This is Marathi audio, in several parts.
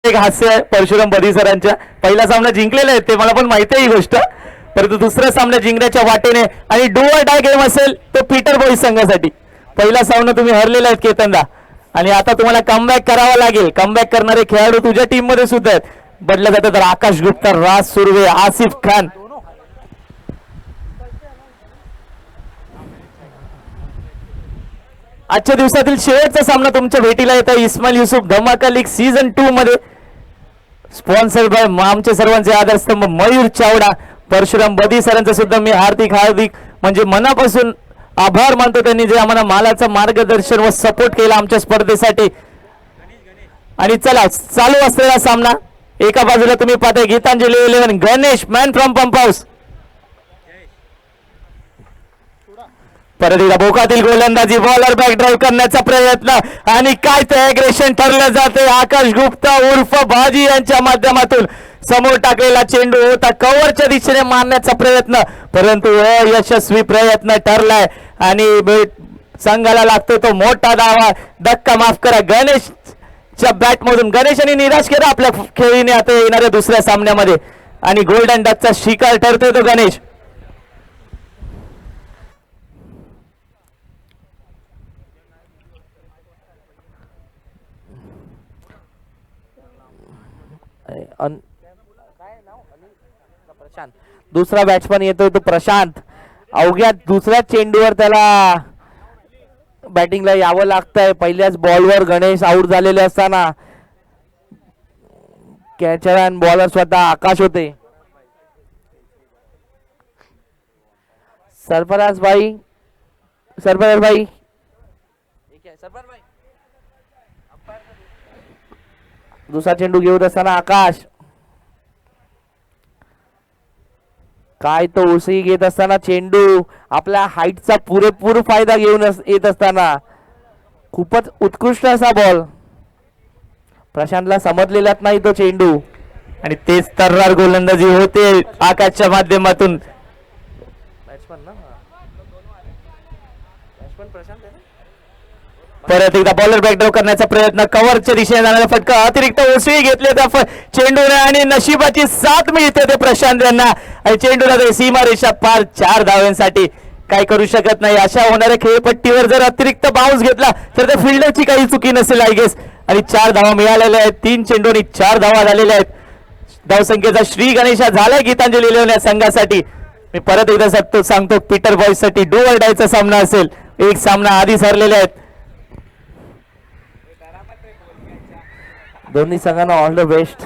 एक हास्य परशुराम बदी सरांच्या पहिला सामना जिंकलेला आहे ते मला पण माहिती आहे ही गोष्ट, परंतु दुसरा सामना जिंकण्याच्या वाटेने आणि डू ऑर डाय गेम असेल तो पीटर बॉईज संघासाठी. पहिला सामना तुम्ही हरलेला आहेत केतनदा आणि आता तुम्हाला कमबॅक करावा लागेल. कमबॅक करणारे खेळाडू तुझ्या टीम मध्ये सुद्धा आहेत. बदल्या जातं तर आकाश गुप्ता, राज सुर्वे, आसिफ खान. आजच्या दिवसातील शेवटचा सामना तुमच्या भेटीला येत आहे इस्माईल युसुफ धमाका लीग सीझन 2 मध्ये. स्पॉन्सर्ड बाय आमचे सर्वांचे आधारस्तंभ मयूर चावडा. परशुराम बदी सरांचं सुद्धा मी हार्दिक म्हणजे मनापासून आभार मानतो, त्यांनी जे आम्हाला मालाचं मार्गदर्शन व सपोर्ट केला आमच्या स्पर्धेसाठी. आणि चला चालू असलेला सामना. एका बाजूला तुम्ही पाहताय Gitanjali 11 Ganesh man from pump house. परत एकदा बोकातील गोलंदाजी, बॉलर बॅक ड्राईव्ह करण्याचा प्रयत्न आणि काय ते अग्रेशन ठरलं जाते. आकाश गुप्ता उर्फ भाजी यांच्या माध्यमातून समोर टाकलेला चेंडू होता कव्हरच्या दिशेने मारण्याचा प्रयत्न, परंतु यशस्वी प्रयत्न ठरलाय आणि संघाला लागतो तो मोठा धावा. धक्का माफ करा गणेशच्या बॅट मधून. गणेशाने निराश केला आपल्या खेळीने आता येणाऱ्या दुसऱ्या सामन्यामध्ये आणि गोल्डन डकचा शिकार ठरतोय तो गणेश. प्रशांत दुसरा बॅट्समन येतोय तो प्रशांत. अवघ्या दुसऱ्या चेंडूवर त्याला बॅटिंगला यावं लागतंय. पहिल्याच बॉलवर गणेश आउट झालेले असताना कॅचर अँड बॉलर स्वतः आकाश होते. सरफराज भाई दुसरा चेंडू घेऊन असताना आकाश काय तो उसळी घेत असताना चेंडू आपल्या हाईटचा पुरेपूर फायदा घेऊन येत असताना खूपच उत्कृष्ट असा बॉल. प्रशांतला समजलेलाच नाही तो चेंडू आणि तेच तर्रार गोलंदाजी होते आकाशच्या माध्यमातून. परत एकदा बॉलर बॅकड्रॉप करण्याचा प्रयत्न, कव्हरच्या दिशेने जाणारा फटका, अतिरिक्त उसळी घेतले त्या चेंडूने आणि नशिबाची साथ मिळते ते प्रशांत यांना. आणि चेंडूला सीमा रेषा पार 4 धावांसाठी काय करू शकत नाही. अशा होणाऱ्या खेळपट्टीवर जर अतिरिक्त बाउन्स घेतला तर त्या फिल्डरची काही चुकी नसेल आय गेस. आणि 4 धावा मिळालेल्या आहेत. 3 चेंडू आणि 4 धावा झालेल्या आहेत. धावसंख्येचा श्री गणेशा झालाय गीतांजली 11 या संघासाठी. मी परत एकदा सांगतो पीटर बॉईज साठी डू ऑर डायचा सामना असेल. एक सामना आधीच हरलेले आहेत. दोन्ही संघांना ऑल द बेस्ट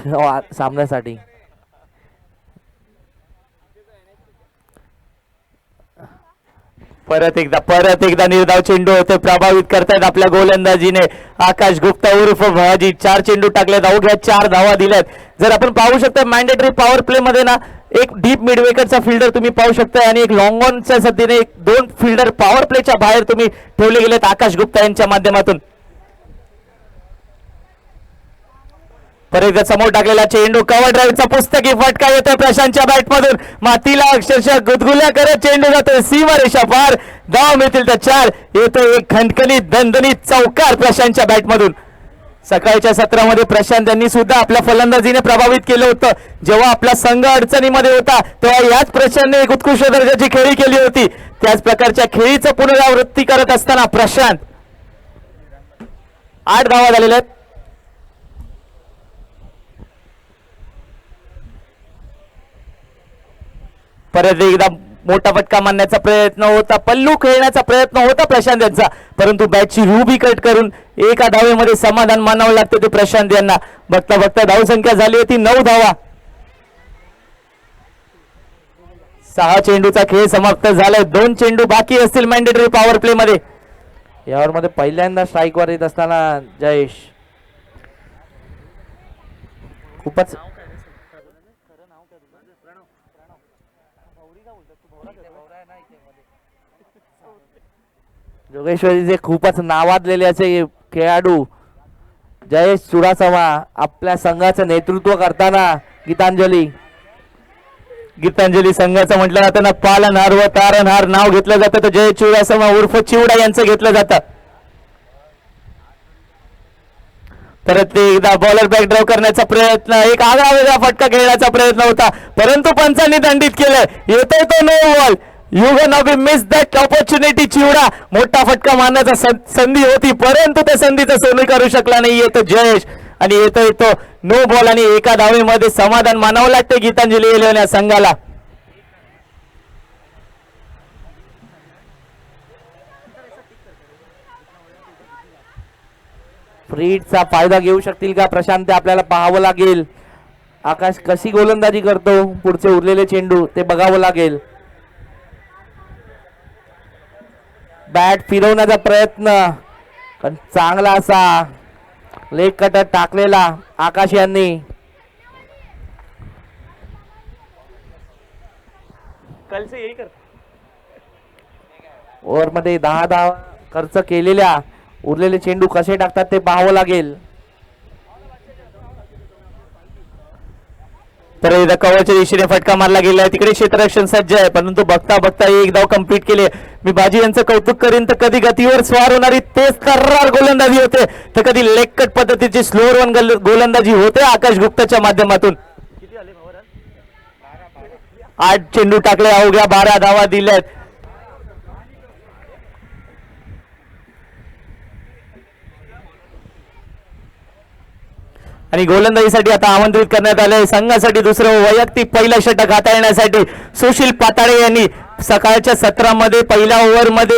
सामन्यासाठी. परत एकदा निर्धाव चेंडू होते प्रभावित करतायत आपल्या गोलंदाजीने आकाश गुप्ता उर्फ भाजी. 4 चेंडू टाकलेत, अवघ्या 4 धावा दिल्यात. जर आपण पाहू शकता मॅन्डेटरी पॉवर प्ले मध्ये ना एक डीप मिडविकेटचा फिल्डर तुम्ही पाहू शकता आणि एक लॉंग ऑनच्या सध्याने 2 फिल्डर पॉवर प्लेच्या बाहेर तुम्ही ठेवले गेलेत आकाश गुप्ता यांच्या माध्यमातून. परत समोर टाकलेला चेंडू कव्हर ड्राईव्हचा पुस्तकी फटका येतोय प्रशांतच्या बॅट मधून. मातीला अक्षरशः गुदगुल्या करत चेंडू जातोय सीमा रेषा पार. धावा मिळतील तर 4. येतोय एक खणखणीत दणदणीत चौकार प्रशांतच्या बॅट मधून. सकाळच्या सत्रामध्ये प्रशांत यांनी सुद्धा आपल्या फलंदाजीने प्रभावित केलं होतं. जेव्हा आपला संघ अडचणीमध्ये होता तेव्हा याच प्रशांतने एक उत्कृष्ट दर्जाची खेळी केली होती. त्याच प्रकारच्या खेळीचं पुनरावृत्ती करत असताना प्रशांत 8 धावा झालेल्या आहेत. परत एकदा मोठा फटका मारण्याचा प्रयत्न होता, पल्लू खेळण्याचा प्रयत्न होता प्रशांत यांचा, परंतु बॅटची रूबी कट करून एका धावेमध्ये समाधान मानावं लागतं ते प्रशांत यांना. बघता बघता धावसंख्या झाली होती 9 धावा. 6 चेंडूचा खेळ समाप्त झालाय. 2 चेंडू बाकी असतील मॅन्डेटरी पॉवर प्ले मध्ये. यावर मध्ये पहिल्यांदा स्ट्राईक वर येत असताना जयेश खूपच जोगेश्वरीचे खूपच नावाजलेले असे खेळाडू जयेश चुडासमा आपल्या संघाचं नेतृत्व करताना गीतांजली संघाचं म्हटलं जातं ना पालनहार व तारणहार नाव घेतलं जातं तर जयेश चुडासमा उर्फ चिवडा यांचं घेतलं जातं. परत एकदा बॉलर बॅक ड्राव करण्याचा प्रयत्न, एक आगळा वेगळा फटका खेळण्याचा प्रयत्न होता, परंतु पंचांनी दंडित केलंय. येतोय तो no ball. You gonna be miss that opportunity. चिवडा मोठा फटका मारण्याचा संधी होती, परंतु त्या संधीचं सोनं करू शकला नाही. येतो जयेश आणि येतोय तो नो बॉल आणि एका धावेमध्ये समाधान मानावं लागते गीतांजली एलेव्हन या संघाला. फ्रीडचा फायदा घेऊ शकतील का प्रशांत ते आपल्याला पाहावं लागेल. आकाश कशी गोलंदाजी करतो, पुढचे उरलेले चेंडू ते बघावं लागेल. बॅट फिरवण्याचा प्रयत्न, पण चांगला असा लेग कटर टाकलेला आकाश यांनी. ओव्हरमध्ये 10 धावा खर्च केलेल्या, उरलेले चेंडू कसे टाकतात ते पाहावं लागेल. तर एकदा कव्हरच्या दिशेने फटका मारला गेलाय, तिकडे क्षेत्ररक्षण सज्ज आहे, परंतु बघता बघता एक धाव कंप्लीट केली. मी बाजी यांचं कौतुक करीन तर कधी गतीवर स्वार होणारी तेच तर्रार गोलंदाजी होते, तर कधी लेगकट पद्धतीची स्लोअर वन गोलंदाजी होते आकाश गुप्ताच्या माध्यमातून. 8 चेंडू टाकले, अवघ्या 12 धावा दिल्यात. आणि गोलंदाजीसाठी आता आमंत्रित करण्यात आले संघासाठी दुसरं वैयक्तिक पहिला षटक हाताळण्यासाठी सुशील पाताळे यांनी सकाळच्या सत्रामध्ये पहिल्या ओव्हरमध्ये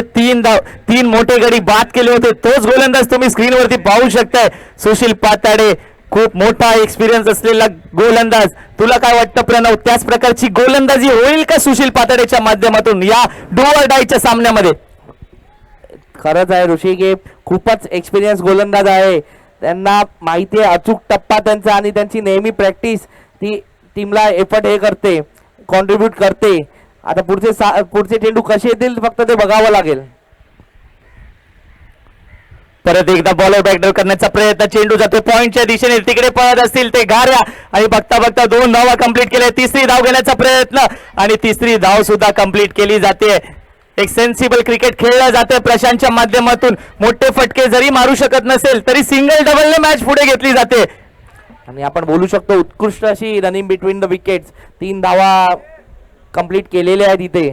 3 मोठे गडी बाद केले होते. तोच गोलंदाज तुम्ही स्क्रीनवरती पाहू शकताय. सुशील पाताळे खूप मोठा एक्सपिरियन्स असलेला गोलंदाज. तुला काय वाटतं प्रणव, त्याच प्रकारची गोलंदाजी होईल का सुशील पाताळेच्या माध्यमातून या डू ऑर डायच्या सामन्यामध्ये? खरंच आहे ऋषी की खूपच एक्सपिरियन्स गोलंदाज आहे. त्यांना माहिती आहे अचूक टप्पा त्यांचा, आणि त्यांची नेहमी प्रॅक्टिस ती टीमला एफर्ट हे करते, कॉन्ट्रीब्यूट करते. आता पुढचे चेंडू कसे येतील फक्त ते बघावं लागेल. परत एकदा बॉलर बॅकडर करण्याचा प्रयत्न, चेंडू जातो पॉइंटच्या दिशेने, तिकडे पळत असतील ते गार्या, आणि बघता बघता 2 धावा कंप्लीट केल्या. तिसरी धाव घेण्याचा प्रयत्न आणि तिसरी धाव सुद्धा कंप्लीट केली जाते. एक सेन्सिबल क्रिकेट खेळलं जाते प्रशांतच्या माध्यमातून. मोठे फटके जरी मारू शकत नसेल तरी सिंगल डबलने मॅच पुढे घेतली जाते. आणि आपण बोलू शकतो उत्कृष्ट अशी रनिंग बिटवीन द विकेट्स. 3 धावा कंप्लीट केलेल्या आहेत इथे.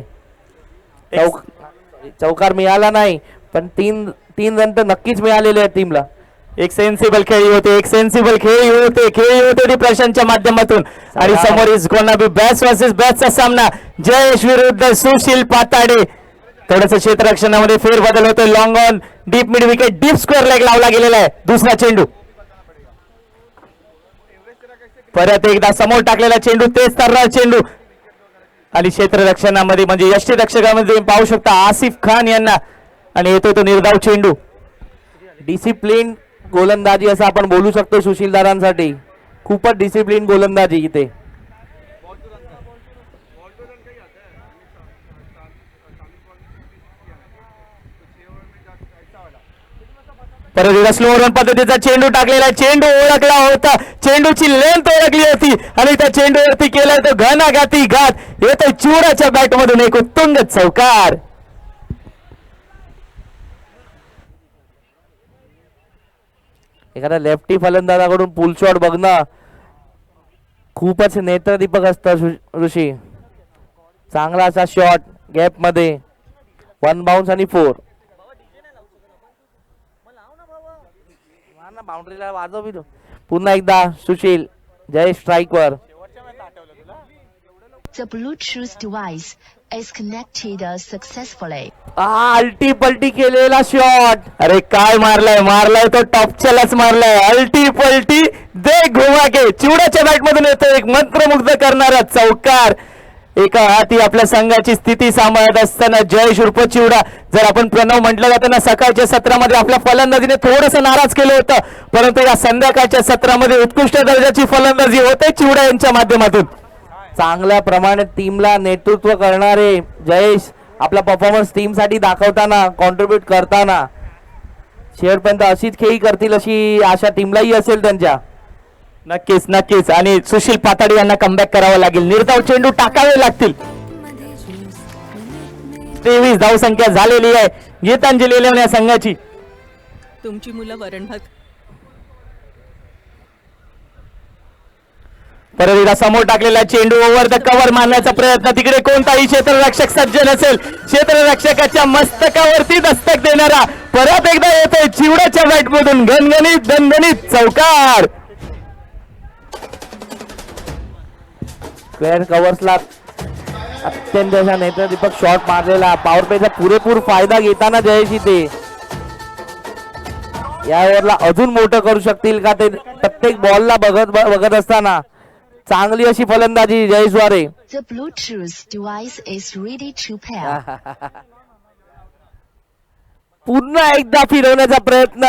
चौकार मिळाला नाही, पण 3 रन तर नक्कीच मिळालेले आहेत टीमला. एक सेन्सिबल खेळी होते, एक सेन्सिबल खेळी होते ती प्रशांतच्या माध्यमातून. आणि समोर is gonna be best versus बेस्टचा सामना, जयेश विरुद्ध सुशील पाताडे. थोडंसं क्षेत्ररक्षणामध्ये फेरबदल होतोय. Long on deep mid wicket, deep square leg लावला गेलेला आहे. दुसरा चेंडू, परत एकदा समोर टाकलेला चेंडू, तेच तर्रार चेंडू. आणि क्षेत्ररक्षणामध्ये म्हणजे यष्टीरक्षकामध्ये पाहू शकता आसिफ खान यांना, आणि येतो तो निर्धाव चेंडू. डिसिप्लिन गोलंदाजी असं आपण बोलू शकतो सुशीलदारांसाठी. खूपच डिसिप्लिन गोलंदाजी इथे. परत एकदा स्लो रन पद्धतीचा चेंडू टाकलेला, चेंडू ओळखला होता, चेंडूची लेंथ ओळखली होती, आणि त्या चेंडूवरती केलाय तो घणाघाती घात. येतो चिवडाच्या बॅट मधून एक उत्तुंग चौकार. एखाद्या लेफ्टी फलंदाजाकडून पुल शॉट बघणं खूपच नेत्रदीपक असतं ऋषी. चांगला असा शॉट गॅप मध्ये, 1 बाउन्स आणि 4. बाउंड्रीला वाजव. पुन्हा एकदा सुशील, जय स्ट्राइक वर. The Bluetooth device is connected successfully. अल्टी पलटी केलेला शॉट. अरे काय मारलाय तो टॉपच्यालाच मारलाय. अल्टी पलटी दे घुमा के, चिवडाच्या बॅट मधून येतो एक मंत्रमुग्ध करणारा चौकार. एका हाती आपल्या संघाची स्थिती सांभाळत असताना जयेश उर्फ चिवडा. जर आपण प्रणव म्हटलं जातं ना, सकाळच्या सत्रामध्ये आपल्या फलंदाजीने थोडंसं नाराज केलं होतं, परंतु या संध्याकाळच्या सत्रामध्ये उत्कृष्ट दर्जाची फलंदाजी होते चिवडा यांच्या माध्यमातून. चांगल्या प्रमाणे टीमला नेतृत्व करणारे जयेश आपला परफॉर्मन्स टीम साठी दाखवताना, कॉन्ट्रीब्यूट करताना शेवटपर्यंत अशीच खेळी करतील अशी आशा टीमलाही असेल त्यांच्या. नक्कीच. आणि सुशील पाताडे यांना कमबॅक करावं लागेल. निर्धाव चेंडू टाकावे लागतील. 23 धावसंख्या झालेली आहे गीतांजली एलेव्हन या संघाची. तुमची मुलं वरण भात परत एकदा समोर टाकलेला चेंडू ओव्हर द कव्हर मारण्याचा प्रयत्न, तिकडे कोणताही क्षेत्ररक्षक सज्ज नसेल, क्षेत्ररक्षकाच्या मस्तकावरती दस्तक देणारा परत एकदा येतोय चिवड्याच्या बॅट मधून गणगणित दणदणीत चौकार. स्क्वेअर कव्हर्सला अत्यंत असा नेत्रदीपक शॉट मारलेला, पॉवर प्लेचा पुरेपूर फायदा घेताना जयेश इथे या ओव्हरला अजून मोठं करू शकतील का ते प्रत्येक बॉलला बघत असताना. चांगली अशी फलंदाजी जयेशद्वारे. The Bluetooth device is ready to pair. पुन्हा एकदा फिरवण्याचा प्रयत्न,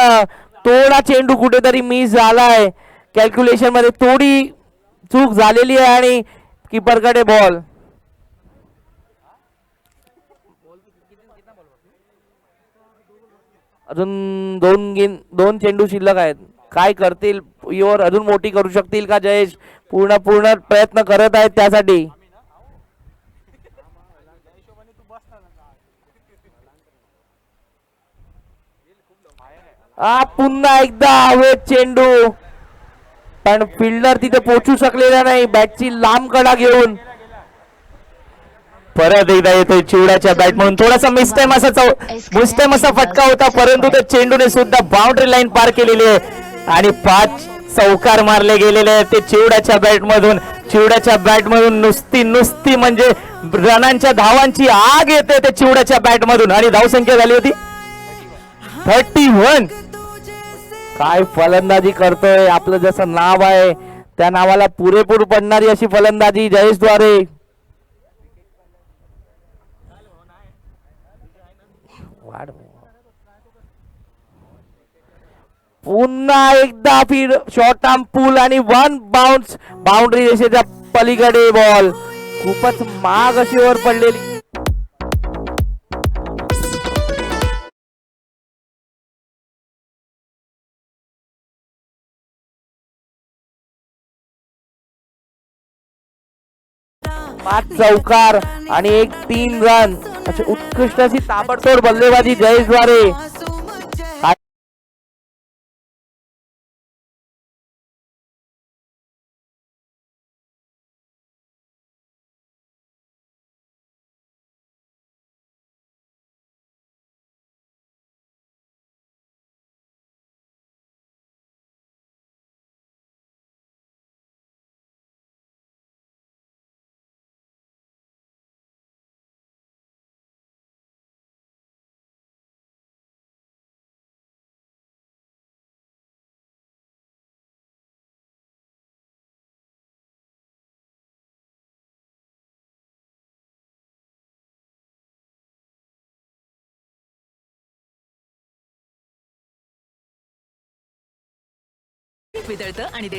थोडा चेंडू कुठेतरी मिस झालाय, कॅल्क्युलेशन मध्ये थोडी चूक झालेली आहे आणि कीपरकडे बॉल. अजून दोन चेंडू शिल्लक आहेत. काय करतील, ओव्हर अजून मोठी करू शकतील का जयेश? पूर्ण प्रयत्न करत आहेत त्यासाठी. पुन्हा एकदा हवेत चेंडू, पण फिल्डर तिथे पोहोचू शकलेला नाही बॅटची लांब कडा घेऊन. परत एकदा येतोय चिवड्याच्या बॅट म्हणून, थोडासा मिस्टेम असा फटका होता, परंतु त्या चेंडूने सुद्धा बाउंड्री लाईन पार केलेली आहे आणि 5 चौकार मारले गेलेले आहेत ते चिवड्याच्या बॅट मधून. चिवड्याच्या बॅट मधून नुसती म्हणजे रनांच्या धावांची आग येते ते चिवड्याच्या बॅट मधून आणि धावसंख्या झाली होती 31. काय फलंदाजी करतोय, आपलं जसं नाव आहे त्या नावाला पुरेपूर पडणारी अशी फलंदाजी जयेशद्वारे. पुन्हा एकदा फिर शॉर्ट आर्म पूल आणि 1 बाउन्स बाउंड्री रेषेच्या पलीकडे बॉल. खूपच महाग अशी ओव्हर पडलेली. पाच चौकार आणि 3 रन अशी उत्कृष्ट अशी ताबडतोड बल्लेबाजी जयेशद्वारे.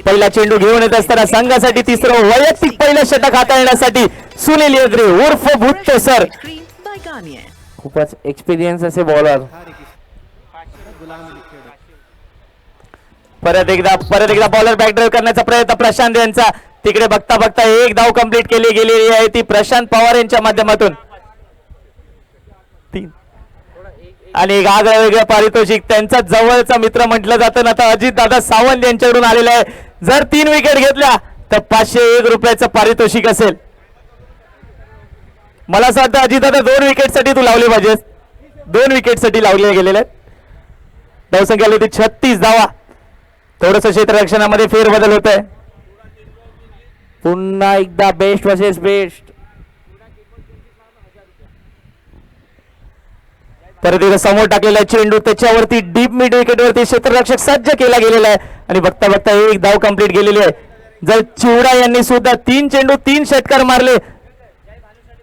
पहिला चेंडू घेऊन येत असताना संघासाठी तिसरं वैयक्तिक पहिलं षटक हाताळण्यासाठी सुनील यद्रे उर्फ भुट्ट सर. खूपच एक्सपिरियन्स असे बॉलर. परत एकदा बॉलर बॅक ड्राईव्ह करण्याचा प्रयत्न प्रशांत यांचा. तिकडे बघता एक धाव कंप्लीट केली गेलेली आहे ती प्रशांत पवार यांच्या माध्यमातून. 3 आणि एक आगळं वेगळं पारितोषिक त्यांचा जवळचा मित्र म्हटलं जातं ना तर अजित दादा सावंत यांच्याकडून आलेलं आहे. जर 3 विकेट घेतल्या तर 501 रुपयाचं पारितोषिक असेल. मला असं वाटतं अजित दादा 2 विकेटसाठी तू लावले पाहिजेस. 2 विकेटसाठी लावले गेलेले आहेत. धावसंख्या आली होती 36 धावा. थोडस क्षेत्ररक्षणामध्ये फेरबदल होत आहे. पुन्हा एकदा बेस्ट वर्सेस बेस्ट. परत एकदा समोर टाकलेला चेंडू त्याच्यावरती डीप मिड विकेट वरती क्षेत्ररक्षक सज्ज केला गेलेला आहे आणि बघता एक धाव कंप्लीट गेलेली आहे. जर चिवडा यांनी सुद्धा 3 चेंडू 3 षटकार मारले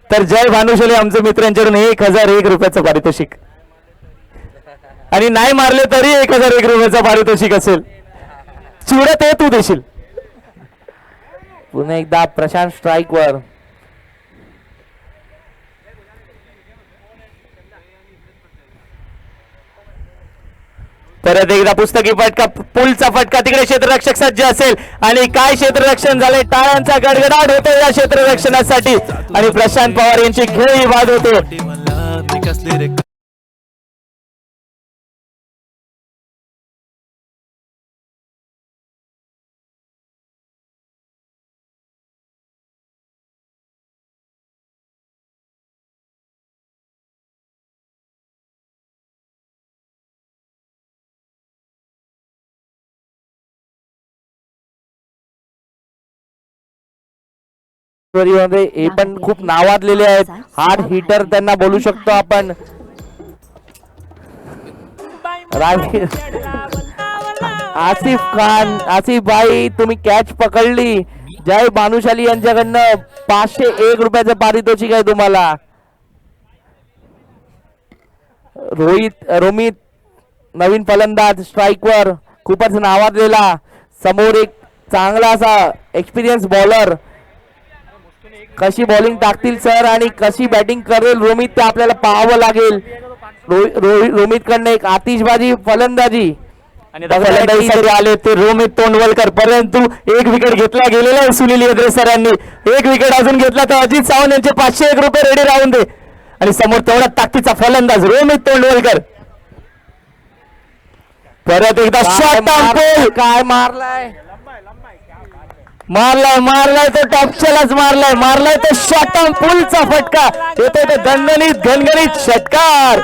तर जय भानुशाली आमचे मित्र यांच्याकडून 1001 रुपयाचं पारितोषिक आणि नाही मारले तरी 1001 रुपयाचं पारितोषिक असेल. चिवडा ते तू देशील. पुन्हा एकदा प्रशांत स्ट्राईक वर. परत एकदा पुस्तकी फटका पुलचा फटका तिकडे क्षेत्ररक्षक सज्ज असेल आणि काय क्षेत्ररक्षण झाले. टाळ्यांचा गडगडाट होतो या क्षेत्ररक्षणासाठी आणि प्रशांत पवार यांची खेळी बाद होते. मध्ये हे पण खूप नावाजलेले आहेत, हार्ड हिटर त्यांना बोलू शकतो आपण. आसिफ खान, आसिफ भाई तुम्ही कॅच पकडली. जय भानुशाली यांच्याकडनं 501 रुपयाचं पारितोषिक आहे तुम्हाला. रोमित नवीन फलंदाज स्ट्राईकवर, खूपच नावाजलेला. समोर एक चांगला असा एक्सपिरियन्स बॉलर. कशी बॉलिंग टाकतील सर आणि कशी बॅटिंग करेल रोमित ते आपल्याला पाहावं लागेल. रोमित कडनं एक आतिषबाजी फलंदाजी आणि फलंदाजीसाठी आले ते रोमित तोंडवलकर, परंतु एक विकेट घेतला गेलेला आहे सुनील येद्रे सरांनी. एक विकेट अजून घेतला तर अजित सावंत यांचे 501 रुपये रेडी राहून दे. आणि समोर तेवढा ताकदीचा फलंदाज रोमित तोंडवलकर. परत एकदा शॉट काय मारलाय, मारलाय तो टॉपच्यालाच मारलाय तो शॉट पुलचा फटका येतोय तो दणदणीत घणघणीत षटकार.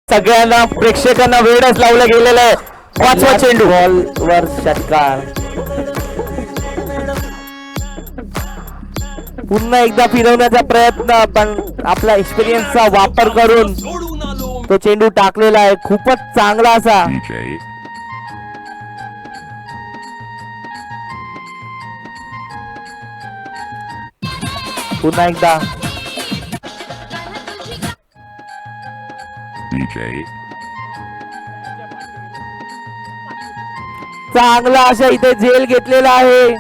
सगळ्यांना प्रेक्षकांना वेळच लावलं गेलेलं आहे. 5वा चेंडू बॉलवर षटकार. पुन्हा एकदा फिरवण्याचा प्रयत्न, पण आपला एक्सपिरियन्सचा वापर करून तो चेंडू टाकलेला आहे. खूपच चांगला असा. पुन्हा एकदा चांगला अशा इथे झेल घेतलेला आहे.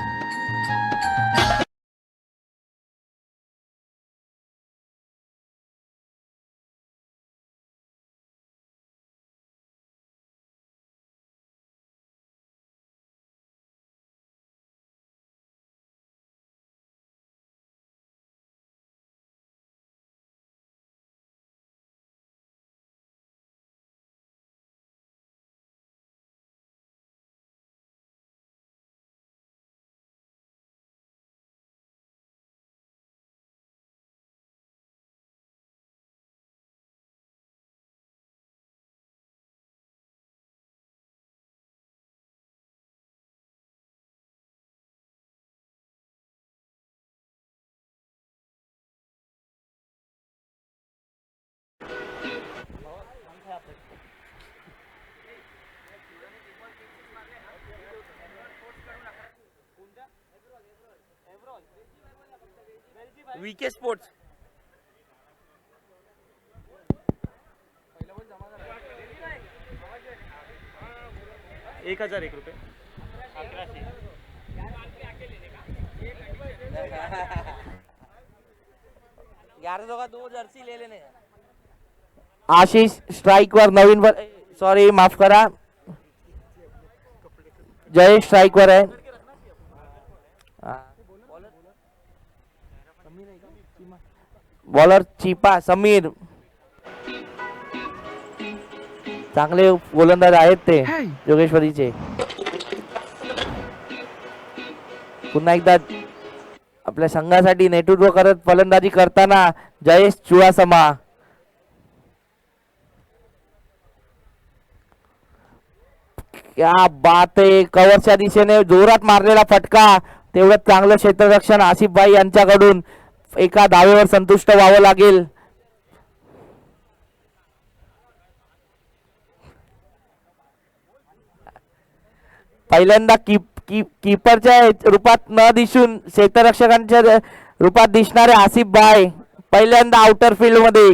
वीके स्पोर्ट्स 1001 रुपये. आशिष स्ट्राईक वर नवीन, सॉरी माफ करा, जय स्ट्राईक वर आहे. बॉलर चिपा समीर, चांगले गोलंदाज आहेत ते जोगेश्वरीचे. पुन्हा एकदा आपल्या संघासाठी नेतृत्व करत फलंदाजी करताना जयेश चुडासमा. क्या बात आहे, कव्हरच्या दिशेने जोरात मारलेला फटका. तेवढं चांगलं क्षेत्ररक्षण आसिफ भाई यांच्याकडून. एका धावेवर संतुष्ट व्हावं लागेल. पहिल्यांदा कीपरच्या रूपात न दिसून क्षेत्ररक्षकांच्या रूपात दिसणारे आसिफ भाई पहिल्यांदा आउटर फील्ड मध्ये,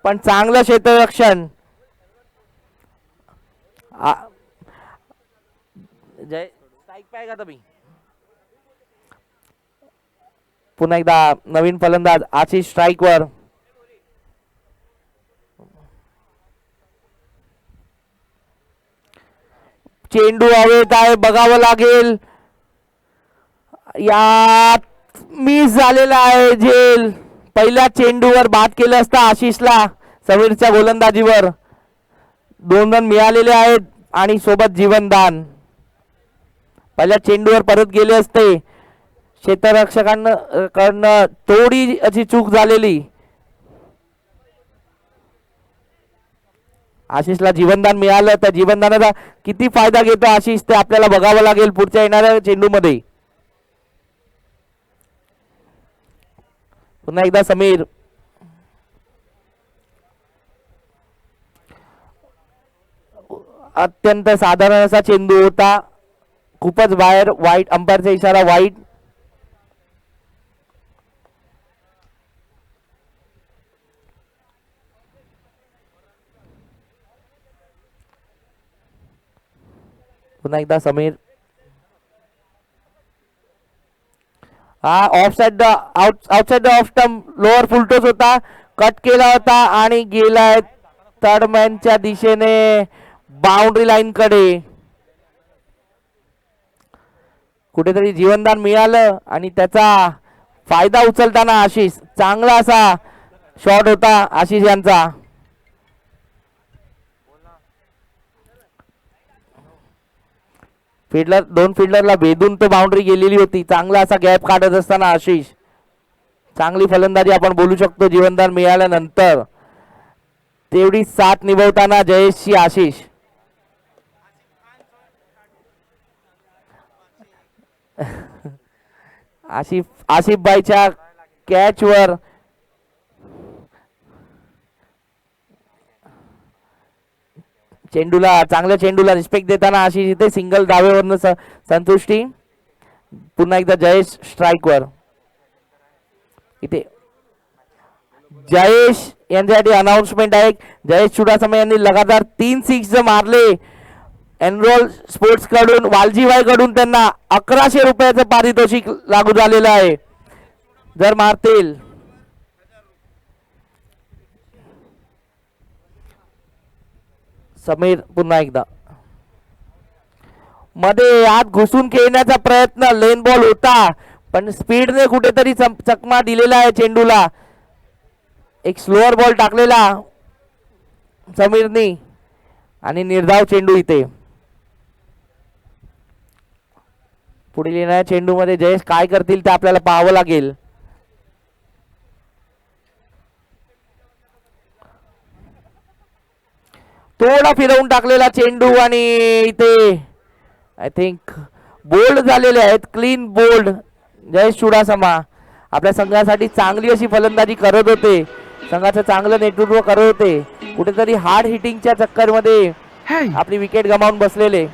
पण चांगलं क्षेत्ररक्षण. जय स्ट्राईक पाय का तुम्ही. पुन्हा एकदा नवीन फलंदाज आशिष स्ट्राईक वर. चेंडू हवेत आहे, बघावं लागेल. यात मिस झालेला आहे झेल. पहिल्या चेंडूवर बाद केलं असतं आशिषला. समीरच्या गोलंदाजीवर 2 रन मिळालेले आहेत आणि सोबत जीवनदान. पहिल्या चेंडूवर परत गेले असते. क्षेत्ररक्षकांकडनं थोडी अशी चूक झालेली. आशिषला जीवनदान मिळालं. त्या जीवनदानाचा किती फायदा घेतो आशिष ते आपल्याला बघावं लागेल पुढच्या येणाऱ्या चेंडूमध्ये. पुन्हा एकदा समीर. अत्यंत साधारण असा चेंडू होता. खूपच बाहेर. वाईट. अंपायरचा इशारा वाईट. पुन्हा एकदा समीर. हा of side outside off stump lower full toss होता. कट केला होता आणि गेलाय थर्ड मॅनच्या दिशेने बाउंड्री लाईन कडे. कुठेतरी जीवनदान मिळालं आणि त्याचा फायदा उचलताना आशिष. चांगला असा शॉट होता आशिष यांचा. फिल्डर दोन फिल्डरला भेदून तो बाउंड्री गेलेली होती. चांगला असा गॅप काढत असताना आशिष. चांगली फलंदाजी आपण बोलू शकतो जीवनदान मिळाल्यानंतर. तेवढी साथ निभवताना जयेशची आशिष. आसिफ भाईच्या कॅच वर चांगल्या चेंडूला रिस्पेक्ट देताना आशिष इथे सिंगल डावेवरनं संतुष्टी. पुन्हा एकदा जयेश स्ट्राईक वर. इथे जयेश यांच्यासाठी अनाउन्समेंट आहे. जयेश चुडासमा यांनी लगातार 3 सिक्स मारले. एनरोल स्पोर्ट्स कडून वालजीभाई कडून त्यांना 1100 रुपयाचं पारितोषिक लागू झालेलं आहे जर मारतील. समीर पुन्हा एकदा मध्ये आत घुसून खेळण्याचा प्रयत्न. लेन बॉल होता पण स्पीडने कुठेतरी चकमा दिलेला आहे चेंडूला. एक स्लोअर बॉल टाकलेला समीरनी आणि निर्धाव चेंडू इथे. पुढील येणाऱ्या चेंडूमध्ये जयेश काय करतील ते आपल्याला पाहावं लागेल. थोडा फिरवून टाकलेला चेंडू आणि इथे आय थिंक बोल्ड झालेले आहेत. Clean bowled. जयेश चुडासमा आपल्या संघासाठी चांगली अशी फलंदाजी करत होते. संघाचं चांगलं नेतृत्व करत होते. कुठेतरी हार्ड हिटिंगच्या चक्करमध्ये आपली विकेट गमावून बसलेले.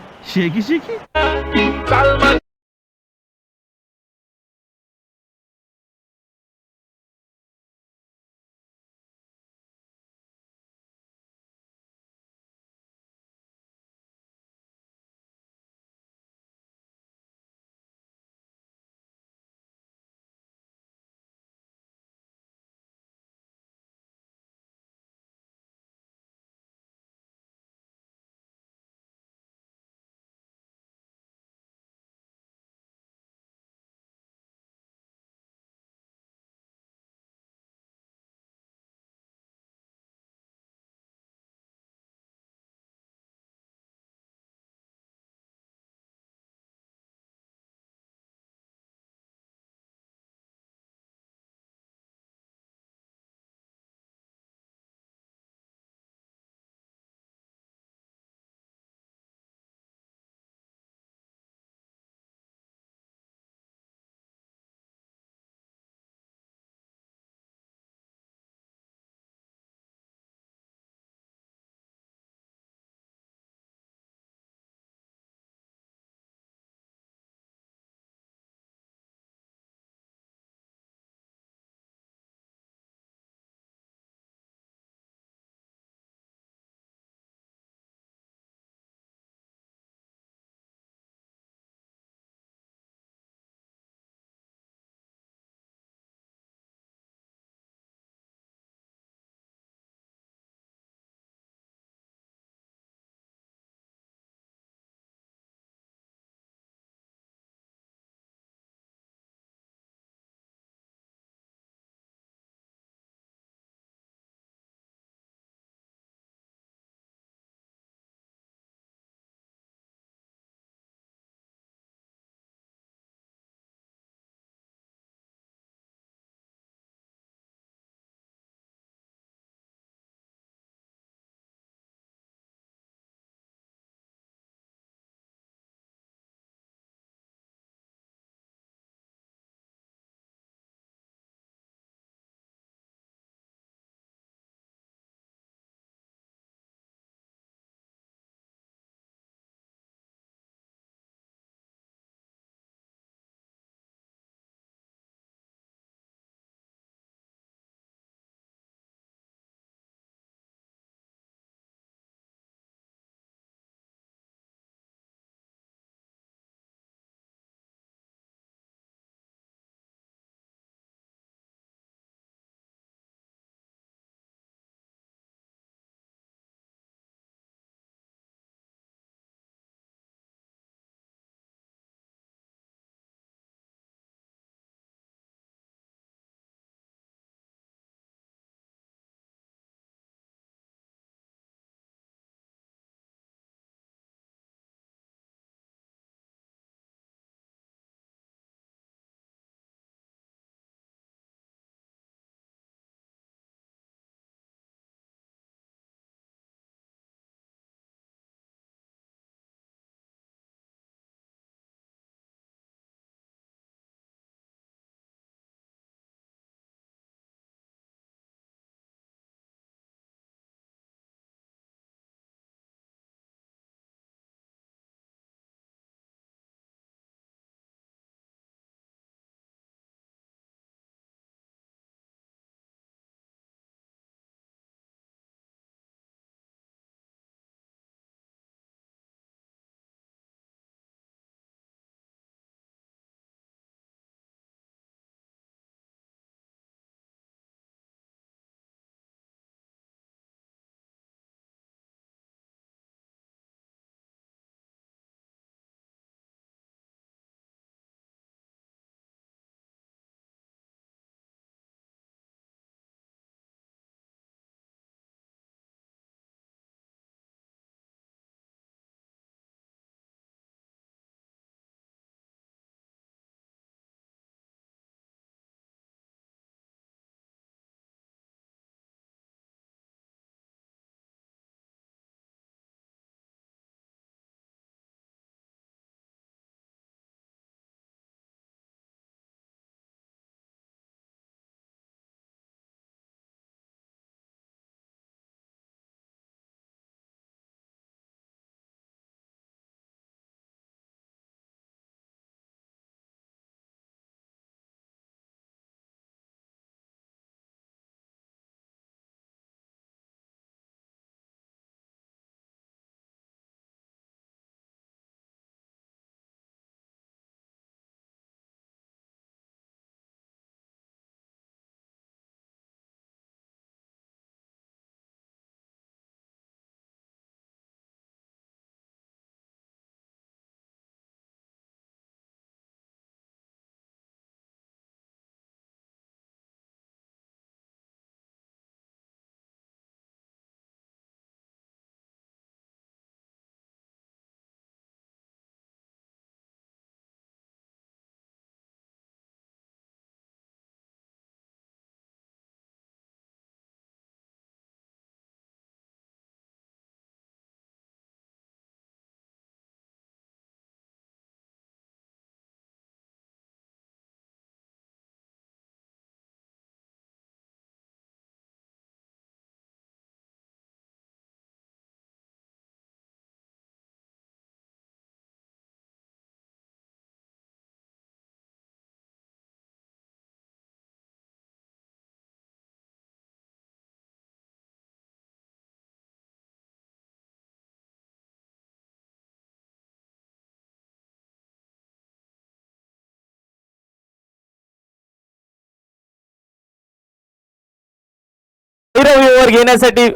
अनुभवी ओव्हर घेण्यासाठी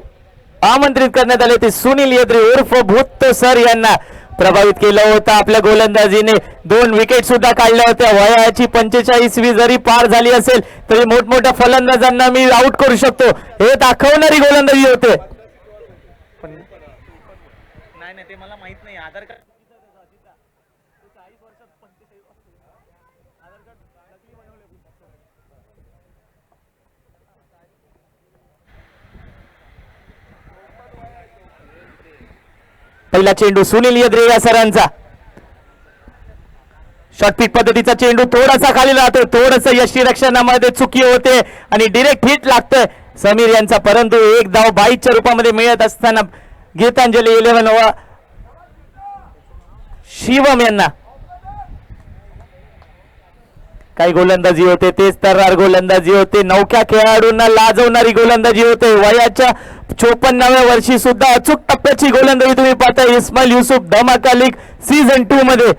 आमंत्रित करण्यात आले ते सुनील येद्रे उर्फ भूत सर यांना प्रभावित केलं होतं आपल्या गोलंदाजीने. 2 विकेट सुद्धा काढल्या होत्या. वयाची 45वी जरी पार झाली असेल तरी मोठमोठ्या फलंदाजांना मी आउट करू शकतो हे दाखवणारी गोलंदाजी होते. नाही ते मला माहित नाही. आधार कार्ड पहिला चेंडू सुनील येद्रे या सरांचा. शॉर्टपिच पद्धतीचा चेंडू थोडासा खाली राहतो. थोडस यष्टीरक्षणामध्ये चुकी होते आणि डिरेक्ट हिट लागतोय समीर यांचा. परंतु एक धाव 22च्या रूपामध्ये मिळत असताना गीतांजली 11 व शिवम यांना काही गोलंदाजी होते. तेच तर्रार गोलंदाजी होते. नौक्या खेळाडूंना लाजवणारी गोलंदाजी होते. वयाच्या 54व्या वर्षी सुद्धा अचूक टप्प्याची गोलंदाजी तुम्ही पाहताय इस्माईल युसुफ धमाका लीग सीझन 2 मध्ये.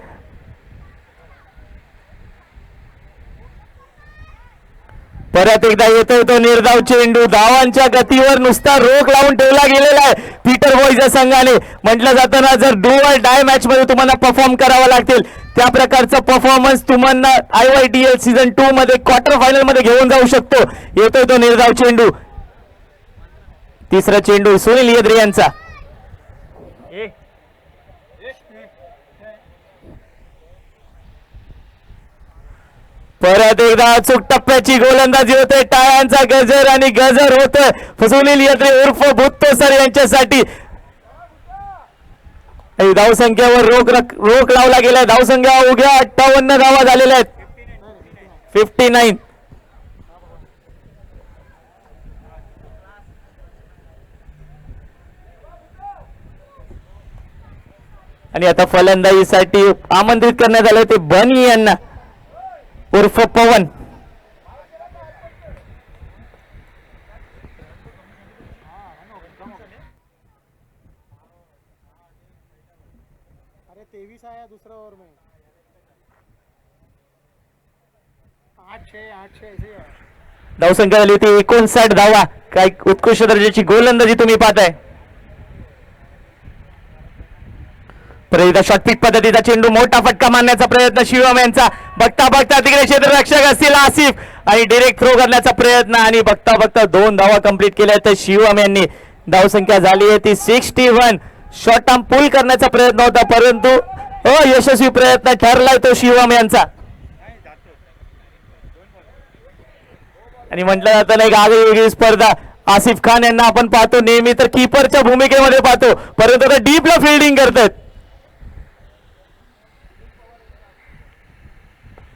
परत एकदा येतोय तो निर्धाव चेंडू. धावांच्या गतीवर नुसता रोख लावून ठेवला गेलेला आहे पीटर बॉयच्या संघाने. म्हटलं जातं ना, जर डू ऑर डाय मॅच मध्ये तुम्हाला परफॉर्म करावा लागतील त्या प्रकारचा परफॉर्मन्स तुम्हाला IYTL सीझन 2 मध्ये क्वार्टर फायनल मध्ये घेऊन जाऊ शकतो. येतोय तो निर्धाव चेंडू. तिसरा चेंडू सुनील येद्रे यांचा. परत एकदा अचूक टप्प्याची गोलंदाजी होते. टाळ्यांचा गजर आणि गजर होतोय सुनील येद्रे उर्फ भुत्तो सर यांच्यासाठी. धावसंख्येवर रोख लावला गेलाय. धावसंख्या उद्या 58 धावा झालेल्या आहेत. 59. आणि आता फलंदाजीसाठी आमंत्रित करण्यात आले ते बनी यांना उर्फ पवन. अरे 23 आया दूसरा ओवर में 8-6 ऐसे ही है. धावसंख्या झाली होती 59 धावा. काय उत्कृष्ट दर्जाची गोलंदाजी तुम्ही पाहताय. परत एकदा शॉर्टपिच पद्धतीचा चेंडू. मोठा फटका मारण्याचा प्रयत्न शिवम यांचा. बघता बघता तिकडे क्षेत्ररक्षक असतील आसिफ आणि डिरेक्ट थ्रो करण्याचा प्रयत्न आणि बघता बघता 2 धावा कंप्लीट केल्या तर शिवम यांनी. धावसंख्या झाली आहे ती 61. शॉर्ट आर्म पुल करण्याचा प्रयत्न होता परंतु अयशस्वी प्रयत्न ठरलाय तो शिवम यांचा. आणि म्हटलं जातं नाही आगळीवेगळी स्पर्धा. आसिफ खान यांना आपण पाहतो नेहमी तर कीपरच्या भूमिकेमध्ये पाहतो परंतु आता डीपला फिल्डिंग करतात.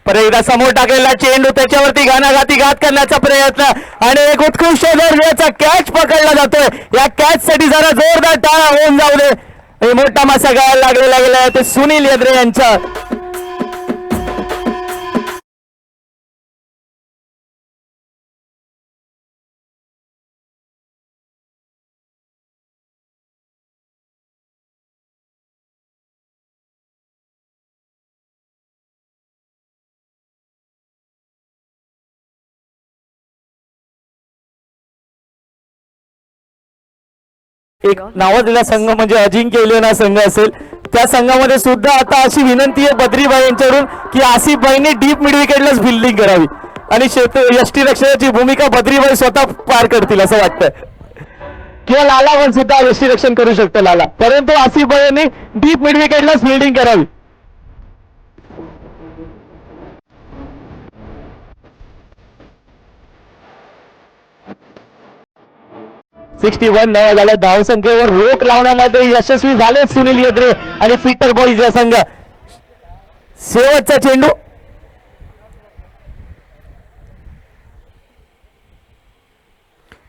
परत एकदा समोर टाकलेला चेंडू त्याच्यावरती घाणाघाती घात करण्याचा प्रयत्न आणि एक उत्कृष्ट दर्जाचा कॅच पकडला जातोय. या कॅच साठी जरा जोरदार टाळा होऊन जाऊ दे. मोठा मासा गाळायला लागलेला गेला ते सुनील येद्रे यांचा. एक नावाजलेला संघ म्हणजे अजिंक्य इलेना संघ असेल. त्या संघामध्ये सुद्धा आता अशी विनंती आहे बद्रीभाई यांच्याकडून की आसिफभाईने डीप मिड विकेटलाच फिल्डिंग करावी आणि यष्टीरक्षणाची भूमिका बद्रीभाई स्वतः पार करतील असं वाटतं. किंवा लाला पण सुद्धा यष्टीरक्षण करू शकतो लाला, परंतु आसिफभाई यांनी डीप मिड विकेटलाच फिल्डिंग करावी. 61 धावा झाल्या. धावसंख्येवर रोख लावण्यामध्ये यशस्वी झाले सुनील येद्रे आणि पीटर बॉईज या संघ. शेवटचा चेंडू.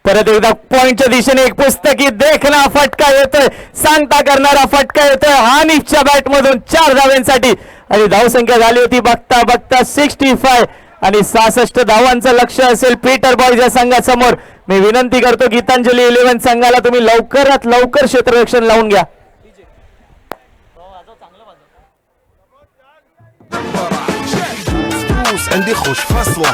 परत एकदा पॉइंटच्या दिशेने एक पुस्तकी देखना फटका येतोय. सांगता करणारा फटका येतोय हानिफच्या बॅट मधून 4 धाव्यांसाठी आणि धावसंख्या झाली होती बघता बघता 65 आणि 66 धावांचं लक्ष असेल पीटर बॉईज या संघासमोर. मी विनंती करतो गीतांजली 11 संघाला तुम्ही लवकरात लवकर क्षेत्ररक्षण लावून घ्या. عندي خوش فاصلة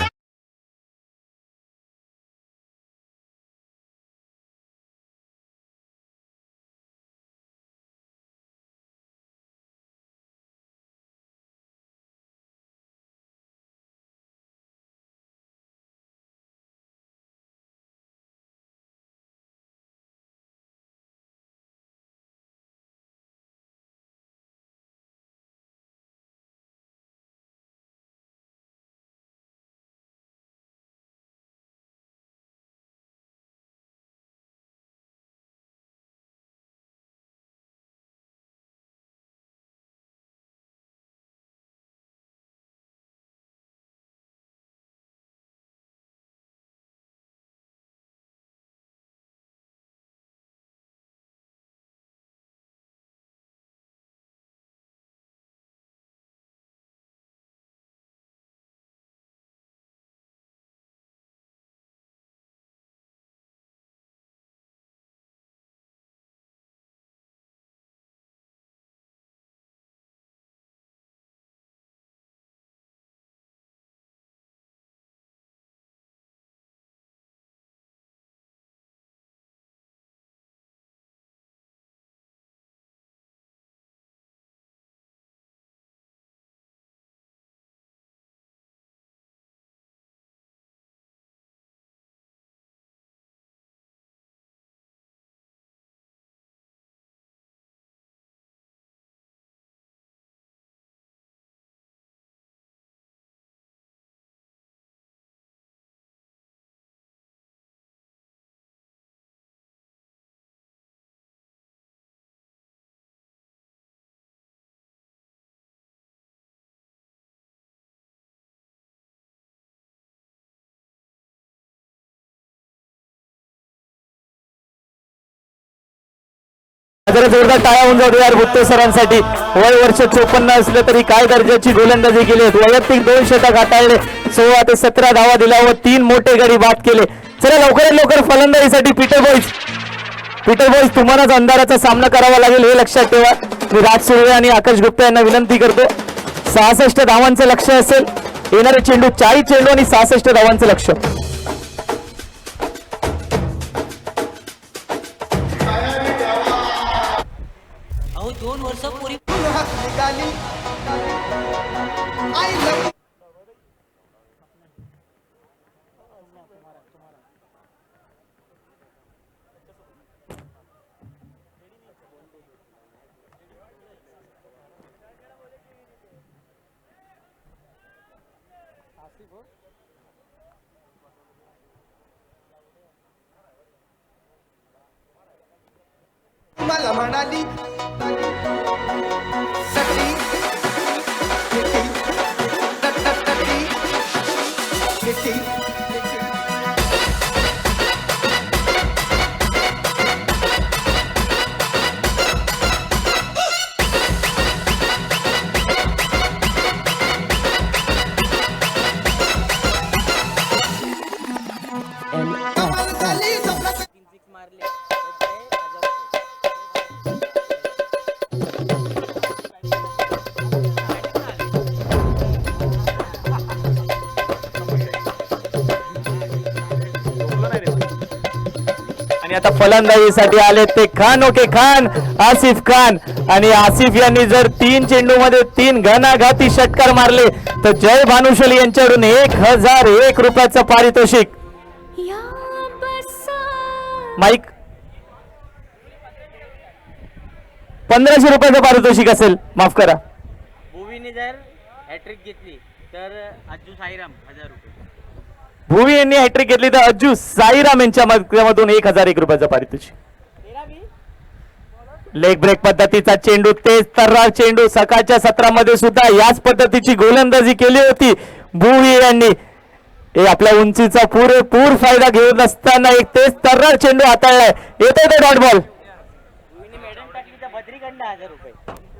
जरा जोरदार टाळ्या होऊन जाऊ यार भुत्ते सरांसाठी. वय वर्ष 54 असलं तरी काय दर्जाची गोलंदाजी केली. वैयक्तिक 2 षटक हाताळले, 16 ते 17 धावा दिल्या व 3 मोठे गडी बाद केले. चला लवकरात लवकर फलंदाजीसाठी पीटर बॉईज तुम्हालाच अंधाराचा सामना करावा लागेल हे लक्षात ठेवा. मी राज सुर्वे आणि आकाश गुप्ता यांना विनंती करतो. 66 धावांचं लक्ष असेल. येणारे चेंडू 40 चेंडू आणि 66 धावांचं लक्ष. अहो 2 वर्षापूर्वी मला म्हणाली सटली आणि आता फलंदाजीसाठी आले ते खान ओके खान आसिफ खान. आणि आसिफ यांनी जर 3 चेंडू मध्ये 3 घणाघाती षटकार मारले तर जय भानुशाली यांच्याकडून 1001 रुपयाचं पारितोषिक. माईक 1500 रुपयाचं पारितोषिक असेल, माफ करा. भुवीने जर हॅट्रिक घेतली तर अज्जू साईराम 1000 रुपये. भुवी यांनी हॅट्रिक घेतली तर अज्जू साईराम यांच्या माध्यमातून 1001 रुपयाचं पारितोषिक. लेग ब्रेक पद्धतीचा चेंडू, तेज तर्रार चेंडू. सकाळच्या सत्रामध्ये सुद्धा याच पद्धतीची गोलंदाजी केली होती भुवी यांनी. हे आपल्या उंचीचा पुरेपूर फायदा घेऊन असताना एक तेज तर्रार चेंडू हाताळलाय. येतोय तो डॉट बॉल. भुवीने मॅडम टाकली तर बद्रीकडनं 1000 रुपये.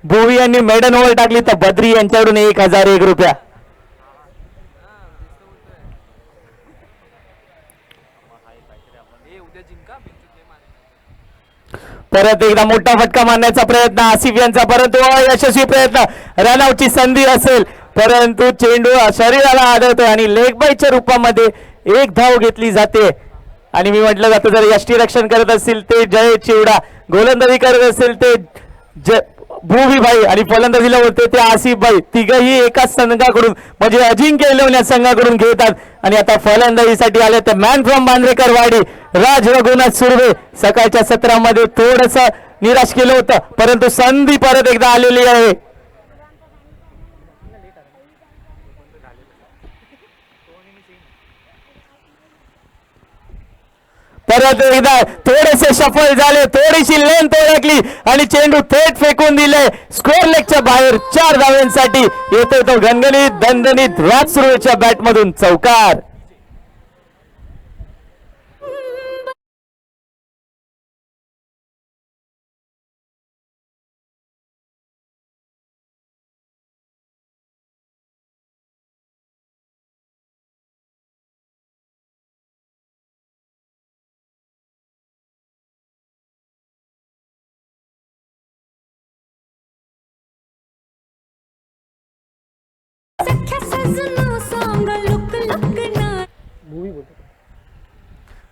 भुवी यांनी मेडन ओव्हर टाकली तर बद्री यांच्याकडून 1001 रुपया. परत एकदा मोठा फटका मारण्याचा प्रयत्न आसिफ यांचा, परंतु यशस्वी प्रयत्न. रनआउटची संधी असेल परंतु चेंडू शरीराला आदळतोय आणि लेग बायच्या रूपामध्ये 1 धाव घेतली जाते. आणि मी म्हटलं जातं जर यष्टीरक्षण करत असतील ते जय चिवडा, गोलंदाजी करत असेल ते भुवी भाई आणि फलंदाजीला होते ते आसिफ भाई. तिघही एकाच संघाकडून म्हणजे अजिंक्य इलेव्हन संघाकडून घेतात. आणि आता फलंदाजीसाठी आले ते मॅन फ्रॉम बांद्रेकर वाडी राज रघुनाथ सुर्वे. सकाळच्या सत्रामध्ये थोडस निराश केलं होतं परंतु संधी परत एकदा आलेली आहे. परत एकदा थोडेसे सफल झाले, थोडीशी लेंथ ओळखली आणि चेंडू थेट फेकून दिले स्कोअर लेगच्या बाहेर. 4 धावांसाठी येतो तो गणगणित दणदणीत राज सुर्वेच्या बॅटमधून चौकार.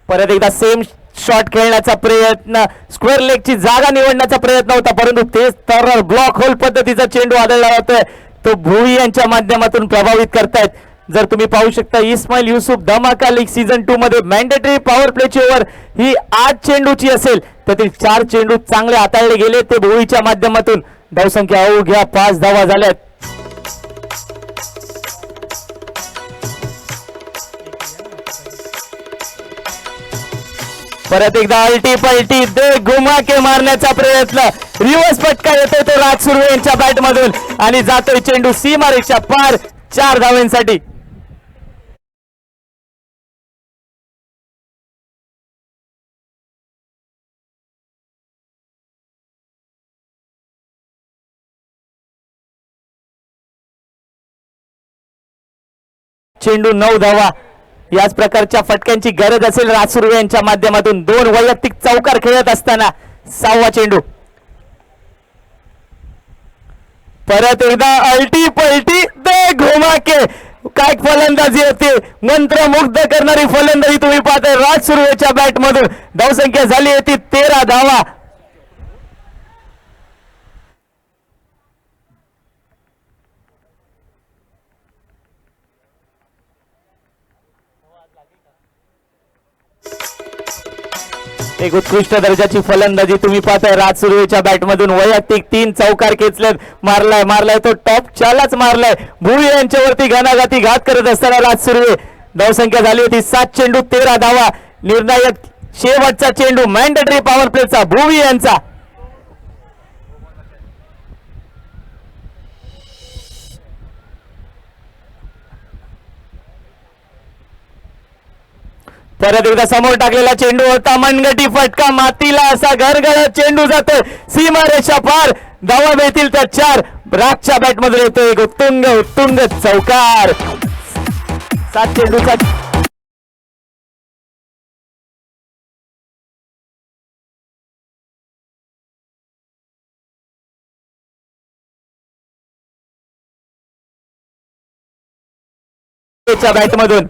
परत एकदा सेम शॉट खेळण्याचा प्रयत्न, स्क्वेअर लेगची जागा निवडण्याचा प्रयत्न होता परंतु तेच तर ब्लॉक होल पद्धतीचा चेंडू आढळला होतोय तो भुवी यांच्या माध्यमातून प्रभावित करतायत. जर तुम्ही पाहू शकता इस्माईल युसुफ धमाका लीग सीझन 2 मध्ये मॅन्डेटरी पॉवर प्लेची ओव्हर ही 8 चेंडूची असेल त्यातील 4 चेंडू चांगले हाताळले गेले ते भुवीच्या माध्यमातून. धावसंख्या अवघ्या 5 धावा झाल्यात. परत एकदा अल्टी पलटी दे घुमाके मारण्याचा प्रयत्न, रिव्हर्स फटका येतोय तो राज सुर्वे यांच्या बॅट मधून आणि जातोय चेंडू सीमारेषा पार 4 धावांसाठी. चेंडू 9 धावा. याच प्रकारच्या फटक्यांची गरज असेल राज सुर्वे यांच्या माध्यमातून. 2 वैयक्तिक चौकार खेळत असताना 6वा चेंडू. परत एकदा अल्टी पलटी दे घुमा के. काय फलंदाजी होते, मंत्रमुग्ध करणारी फलंदाजी तुम्ही पाहताय राज सुर्वेच्या बॅट मधून. धावसंख्या झाली होती 13 धावा. एक उत्कृष्ट दर्जाची फलंदाजी तुम्ही पाहताय राज सुर्वेच्या बॅट मधून. वैयक्तिक 3 चौकार खेचलेत. मारलाय तो टॉप चालाच मारलाय. भुवी यांच्यावरती घणाघाती घात करत असताना राज सुर्वे. धावसंख्या झाली होती 7 चेंडू 13 धावा. निर्णायक शेवटचा चेंडू मॅन्डेटरी पॉवर प्लेचा भुवी यांचा. परत एकदा समोर टाकलेला चेंडू होता. मनगटी फटका मातीला असा घरघरत चेंडू जातोय सीमारेषा पार. धावा मिळतील त्या 4. रागच्या बॅट मध्ये येतो एक उत्तुंग चौकार. 7 चेंडूचा बॅट मधून.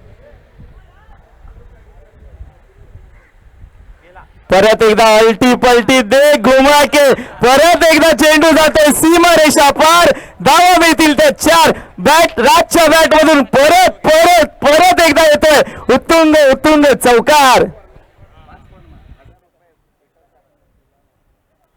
परत एकदा अल्टी पलटी दे घुमा के. परत एकदा चेंडू जातोय सीमारेषा पार. धावा मिळतील ते 4. बॅट राजच्या बॅट मधून परत परत परत एकदा येतोय उत्तुंग चौकार.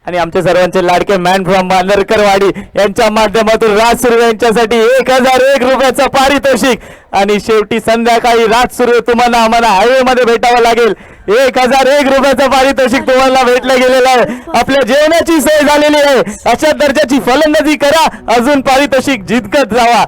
आणि आमच्या सर्वांचे लाडके मॅन फ्रॉम बांदरकरवाडी यांच्या माध्यमातून राज सुर्वे यांच्यासाठी 1001 रुपयाचं पारितोषिक. आणि शेवटी संध्याकाळी राज सुर्वे तुम्हाला आम्हाला हायवे मध्ये भेटावं लागेल. 1001 रुपयाचं पारितोषिक तुम्हाला भेटलं गेलेलं आहे. आपल्या जेवणाची सोय झालेली आहे. अशा दर्जाची फलंदाजी करा, अजून पारितोषिक जिंकत जावा.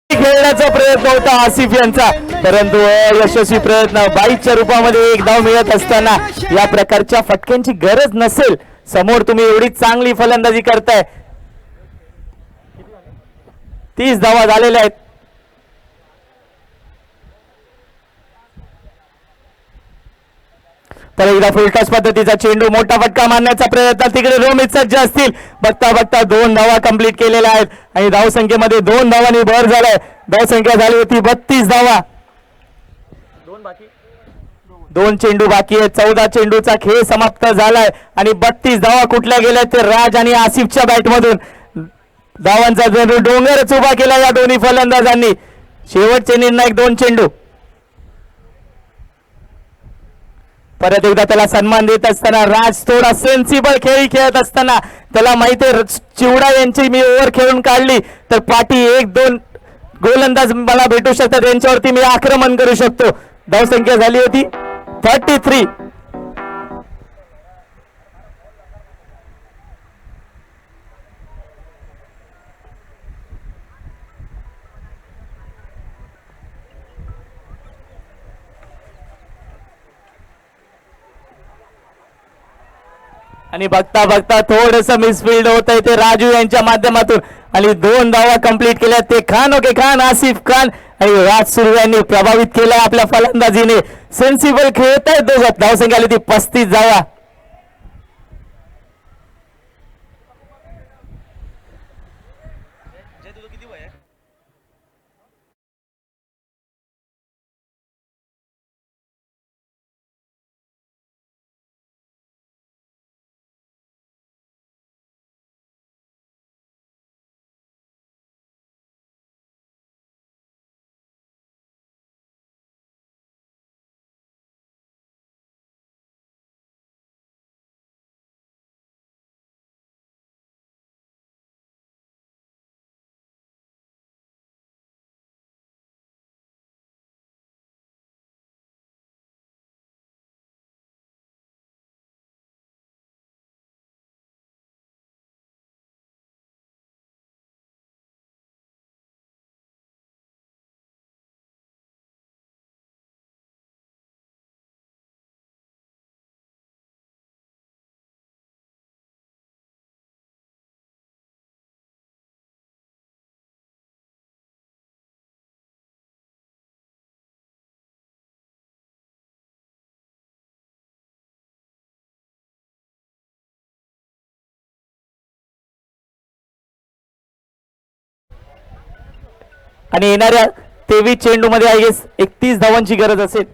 खेळण्याचा प्रयत्न होता आसिफ यांचा, परंतु यशस्वी प्रयत्न 22च्या रूपामध्ये 1 धाव मिळत असताना या प्रकारच्या फटक्यांची गरज नसेल. समोर तुम्ही एवढी चांगली फलंदाजी करताय. 30 धावा झालेल्या आहेत. तर एकदा फुलटॉस पद्धतीचा चेंडू, मोठा फटका मारण्याचा प्रयत्न. तिकडे रोमित सज्ज असतील. बघता बघता 2 धावा कंप्लीट केलेल्या आहेत आणि धावसंख्येमध्ये 2 धावांनी भर झालाय. धावसंख्या झाली होती 32 धावा. 2 चेंडू बाकी आहेत. 14 चेंडूचा खेळ समाप्त झालाय आणि 32 धावा कुठल्या गेल्या ते राज आणि आसिफच्या बॅट मधून. धावांचा जणू डोंगरच उभा केला या दोन्ही फलंदाजांनी. शेवटचे निर्णायक 2 चेंडू. परत एकदा त्याला सन्मान देत असताना राज थोडा सेन्सिबल खेळी खेळत असताना त्याला माहिती आहे चिवडा यांची मी ओव्हर खेळून काढली तर पाठी 1-2 गोलंदाज मला भेटू शकतात, यांच्यावरती मी आक्रमण करू शकतो. धावसंख्या झाली होती 33. आणि बघता बघता थोडस मिसफिल्ड होत आहे ते राजू यांच्या माध्यमातून आणि 2 धावा कंप्लीट केल्या. ते खान ओके खान, आसिफ खान आणि राज सुर्वे यांनी प्रभावित केलं आपल्या फलंदाजीने. सेन्सिबल खेळत आहेत दोघं. धावसंख्या आली ती 35 धावा. आणि येणाऱ्या 23 चेंडू मध्ये आय गेस 31 धावांची गरज असेल.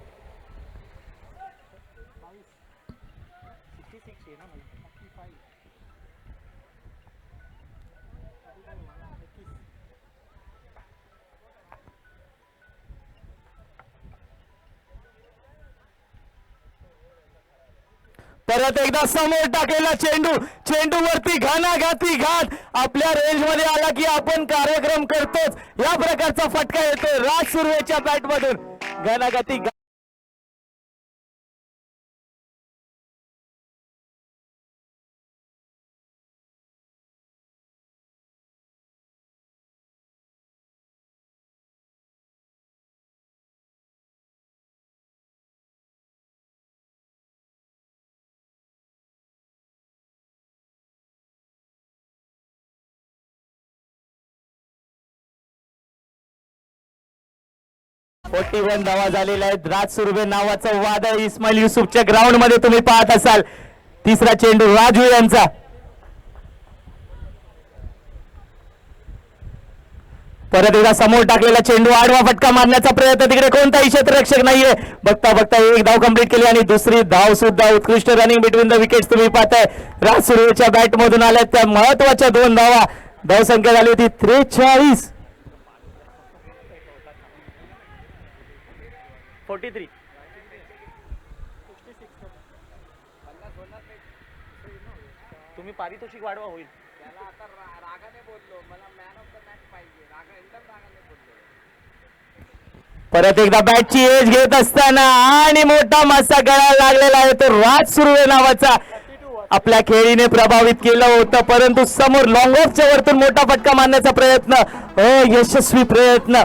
परत एकदा समोर टाकलेला चेंडू, चेंडूवरती घाणाघाती घात आपल्या रेंज मध्ये आला की आपण कार्यक्रम करतोच. या प्रकारचा फटका येतो राज सुर्वेच्या बॅट मधून. घाणाघाती घात. फोर्टी 41 धावा झालेल्या आहेत. राज सुर्वे नावाचं वादळ इस्माईल युसुफच्या ग्राउंड मध्ये तुम्ही पाहत असाल. तिसरा चेंडू राजू यांचा. परत एकदा समोर टाकलेला चेंडू, आडवा फटका मारण्याचा प्रयत्न, तिकडे कोणताही क्षेत्ररक्षक नाहीये. बघता बघता 1 धाव कंप्लीट केली आणि दुसरी धाव सुद्धा. उत्कृष्ट रनिंग बिटवीन द विकेट्स तुम्ही पाहताय. राज सुर्वेच्या बॅट मधून आल्या त्या महत्वाच्या 2 धावा. धावसंख्या झाली होती 43. 43. तुम्ही पारितोषिक वाढवा होईल. परत एकदा बॅटची एज घेत असताना आणि मोठा मासा गळायला लागलेला आहे तो राज सुर्वे नावाचा. आपल्या खेळीने प्रभावित केलं होतं परंतु समोर लॉंग ऑफच्या वरतून मोठा फटका मारण्याचा प्रयत्न, अयशस्वी प्रयत्न.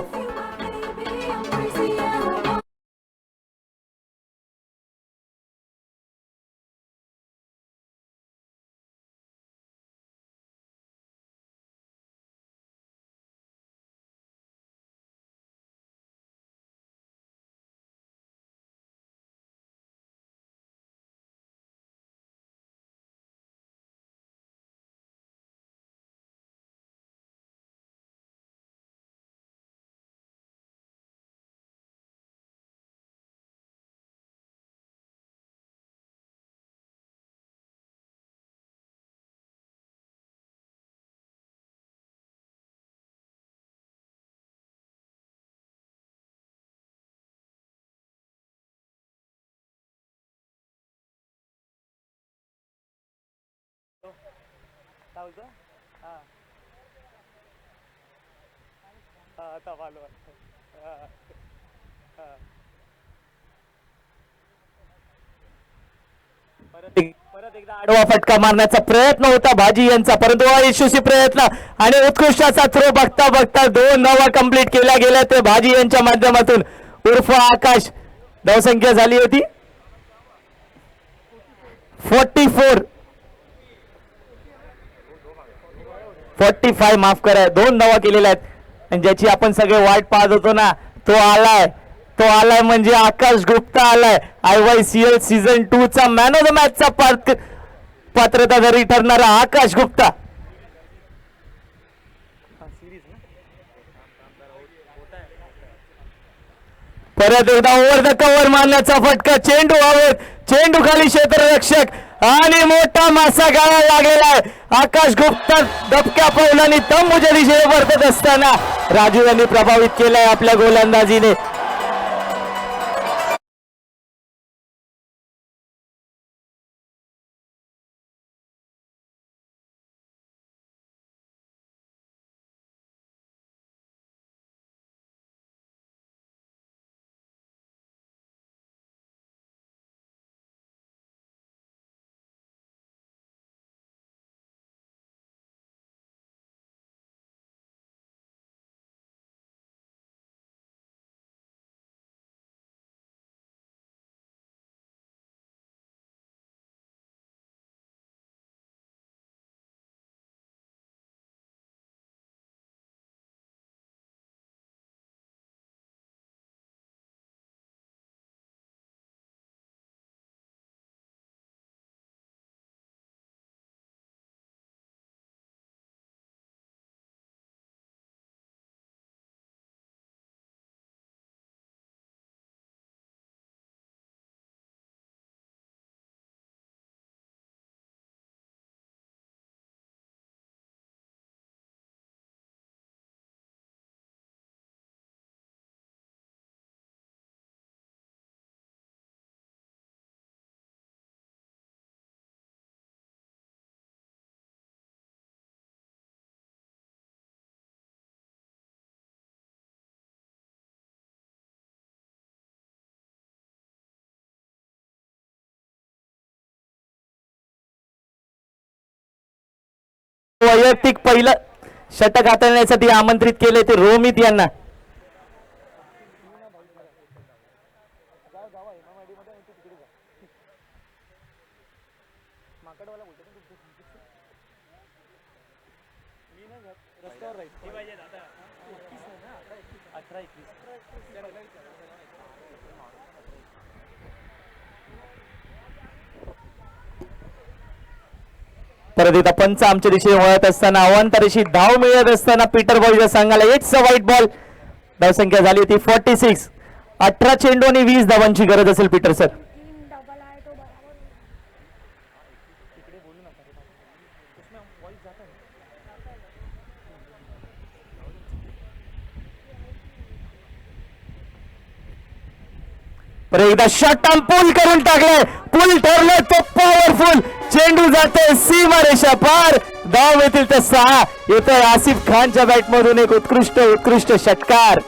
परत एकदा आडवा फटका मारण्याचा प्रयत्न होता भाजी यांचा, परंतु यशस्वी प्रयत्न आणि उत्कृष्ट असा थ्रो बघता बघता 2 धावा कंप्लीट केल्या गेल्या ते भाजी यांच्या माध्यमातून उर्फ आकाश. धावसंख्या झाली होती 45 माफ करा. 2 धावा केलेल्या आहेत आणि ज्याची आपण सगळे वाट पाहत होतो ना, तो आलाय म्हणजे आकाश गुप्ता आलाय. IYCL सीझन 2 चा मॅन ऑफ द मॅच चा पात्रताधारी ठरणारा आकाश गुप्ता. परत एकदा ओव्हर द कव्हर मारण्याचा फटका, चेंडू हवेत, चेंडू खाली क्षेत्ररक्षक आणि मोठा मासा गाळा लागलेला आहे. आकाश गुप्ता दबक्या पावलांनी तंबूच्या दिशेने परतत असताना राजू यांनी प्रभावित केलाय आपल्या गोलंदाजीने. वैयक्तिक पहिलं षटक हाताळण्यासाठी आमंत्रित केले ते रोमित यांना. परत एकदा पंच आमच्या दिशेने वळत असताना अवांतरीशी धाव मिळत असताना पीटर बॉयच्या संघाला इट्स अ व्हाईट बॉल. धावसंख्या झाली होती 46. 18 चेंडू आणि 20 धावांची गरज असेल पीटर सर. परत एकदा शॉट टाइम पूल करून टाकलाय, पूल ठरलं तो पॉवरफुल चेंडू जाते सीमारेषा पार. धाव येतील तर 6. येतोय आसिफ खानच्या बॅट मधून एक उत्कृष्ट षटकार.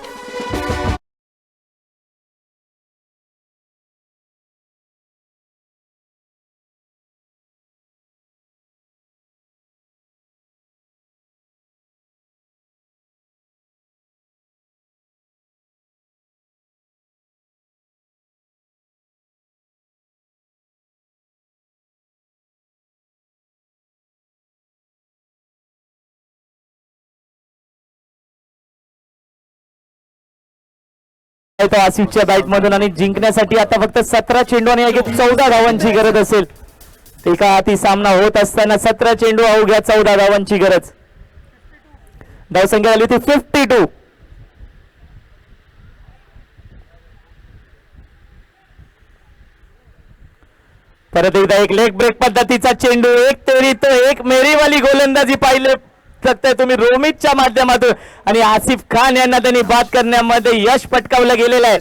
तो आसिफच्या बॅट मधून आणि जिंकण्यासाठी आता फक्त 17 चेंडू आणि 14 धावांची गरज असेल. एका हाती सामना होत असताना 17 चेंडू अवघ्या 14 धावांची गरज. धावसंख्या झाली होती 52. परत एकदा एक लेग ब्रेक पद्धतीचा चेंडू, एक तेरी तो एक मेरीवाली गोलंदाजी पाहिले शकताय तुम्ही रोमितच्या माध्यमातून आणि आसिफ खान यांना त्यांनी बाद करण्यामध्ये यश पटकावलं गेलेलं आहे.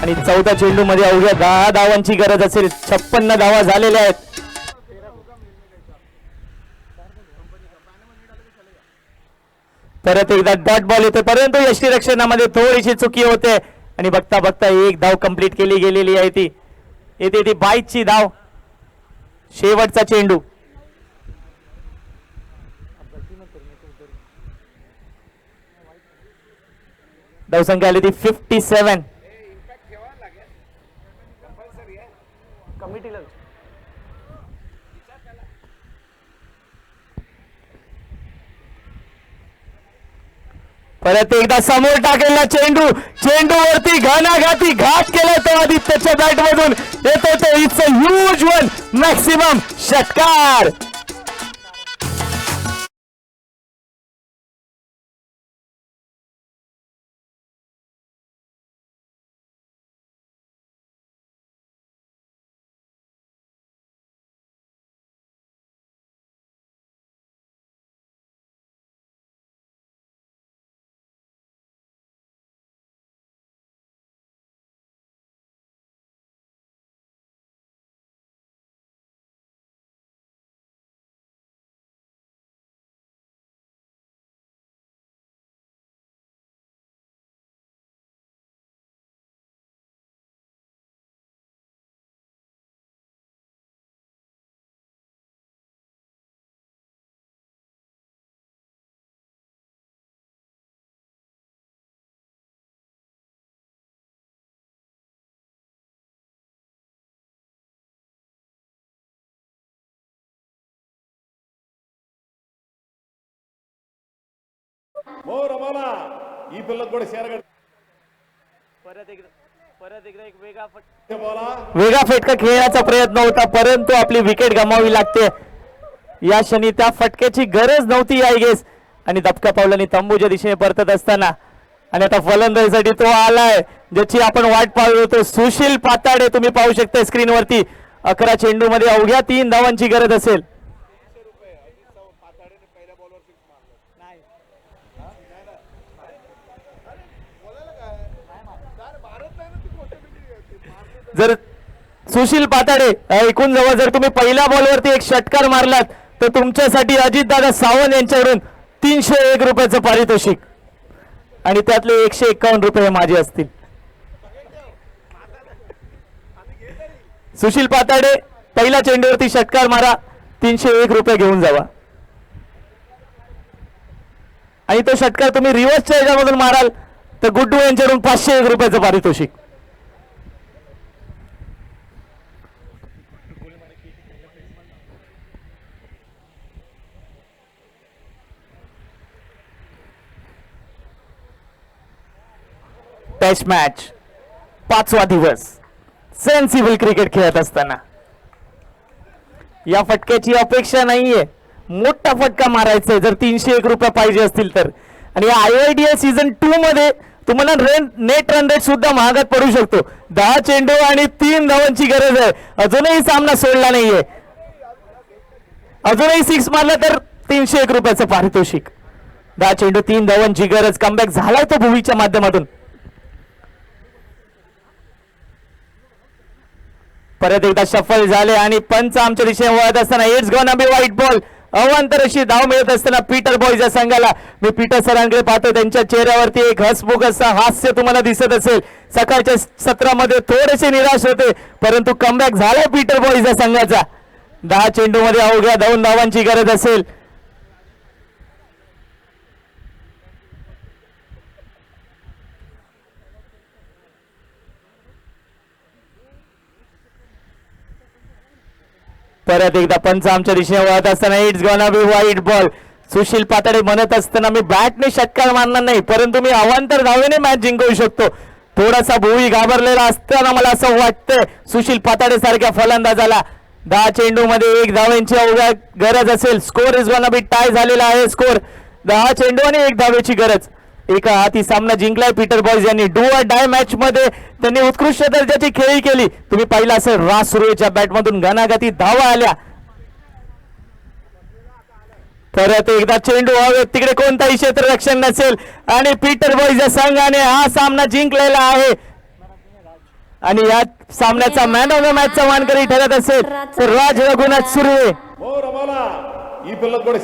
आणि चौथ्या चेंडू मध्ये अवघ्या 10 धावांची गरज असेल. 56 धावा झालेल्या आहेत. परत एकदा डॉट बॉल येते, परंतु यष्टीरक्षणामध्ये थोडीशी चुकी होते आणि बघता बघता एक धाव कंप्लीट केली गेलेली आहे. ती येते ती 22ची धाव. शेवटचा चेंडू. धावसंख्या आली ती 57. परत एकदा समोर टाकलेला चेंडू, चेंडूवरती घणाघाती घात केला तो आदित्यच्या बॅट मधून येतो तो. It's a huge one, maximum षटकार. ఈ పిల్లకి కూడా చేరగ वेगळा फटका खेळण्याचा प्रयत्न होता, परंतु आपली विकेट गमावी लागते. या क्षणी त्या फटक्याची गरज नव्हती आय गेस. आणि दबक्या पावलांनी तंबूच्या दिशेने परतत असताना आणि आता फलंदाजीसाठी तो आलाय ज्याची आपण वाट पाहत होतो. सुशील पाताडे तुम्ही पाहू शकता स्क्रीनवरती. 11 चेंडू मध्ये अवघ्या 3 धावांची गरज असेल. जर सुशील पाताडे ऐकून जवळ जर तुम्ही पहिल्या बॉलवरती एक षटकार मारलात तर तुमच्यासाठी अजितदादा सावंत यांच्याकडून 301 रुपयाचं पारितोषिक आणि त्यातले 151 रुपये माझे असतील. सुशील पाताडे पहिल्या चेंडूवरती षटकार मारा, 301 रुपये घेऊन जावा. आणि तो षटकार तुम्ही रिव्हर्सच्या ह्याच्यामधून माराल तर गुड्डू यांच्याकडून 501 रुपयाचं पारितोषिक. टेस्ट मॅच 5वा दिवस सेन्सिबल क्रिकेट खेळत असताना या फटक्याची अपेक्षा नाहीये. मोठा फटका मारायचा आहे जर 301 रुपये पाहिजे असतील तर. आणि IIDL सीझन 2 मध्ये तुम्हाला नेट रन रेट सुद्धा महागात पडू शकतो. 10 चेंडू आणि 3 धावांची गरज आहे. अजूनही सामना सोडला नाहीये. अजूनही 6 मारला तर 301 रुपयाचं पारितोषिक. 10 चेंडू 3 धावांची गरज. कमबॅक झालाय तो भुवीच्या माध्यमातून. परत एकदा शफल झाले आणि पंच आमच्या दिशेने वळत असताना it's gonna be wide ball. अवांतर अशी धाव मिळत असताना पीटर बॉयज या संघाला. मी पीटर सरांकडे पाहतो, त्यांच्या चेहऱ्यावरती एक हसमुख असं हास्य तुम्हाला दिसत असेल. सकाळच्या सत्रामध्ये थोडेसे निराश होते परंतु कमबॅक झालाय पीटर बॉयज या संघाचा. 10 चेंडू मध्ये अवघ्या 2 धावांची गरज असेल. परत एकदा पंच आमच्या दिशेने वळत असताना it's gonna be wide ball. Sushil Patade म्हणत असताना मी बॅटने षटकार मारणार नाही परंतु मी अवांतर धावेने मॅच जिंकवू शकतो. थोडासा भुवी घाबरलेला असताना मला असं वाटतंय सुशील पाताडे सारख्या फलंदाजाला. 10 चेंडू मध्ये 1 धावेची अवघ्या गरज असेल. Score is gonna be tie झालेला आहे. स्कोर 10 चेंडू आणि 1 धावेची गरज. एका हाती सामना जिंकलाय पीटर बॉयज यांनी. डू ऑर डाय मॅच मध्ये त्यांनी उत्कृष्ट दर्जाची खेळी केली. तुम्ही पाहिलं असेल रास सुरेच्या बॅट मधून घणाघाती धावा आल्या. परत एकदा चेंडू हवेत, तिकडे कोणताही क्षेत्ररक्षण नसेल आणि पीटर बॉयज या संघाने हा सामना जिंकलेला आहे. आणि या सामन्याचा मॅन ऑफ द मॅचचा मानकरी ठरत असेल तर राज रघुनाथ सुर्वे मोर आम्हाला ఈ పిల్లకి కూడా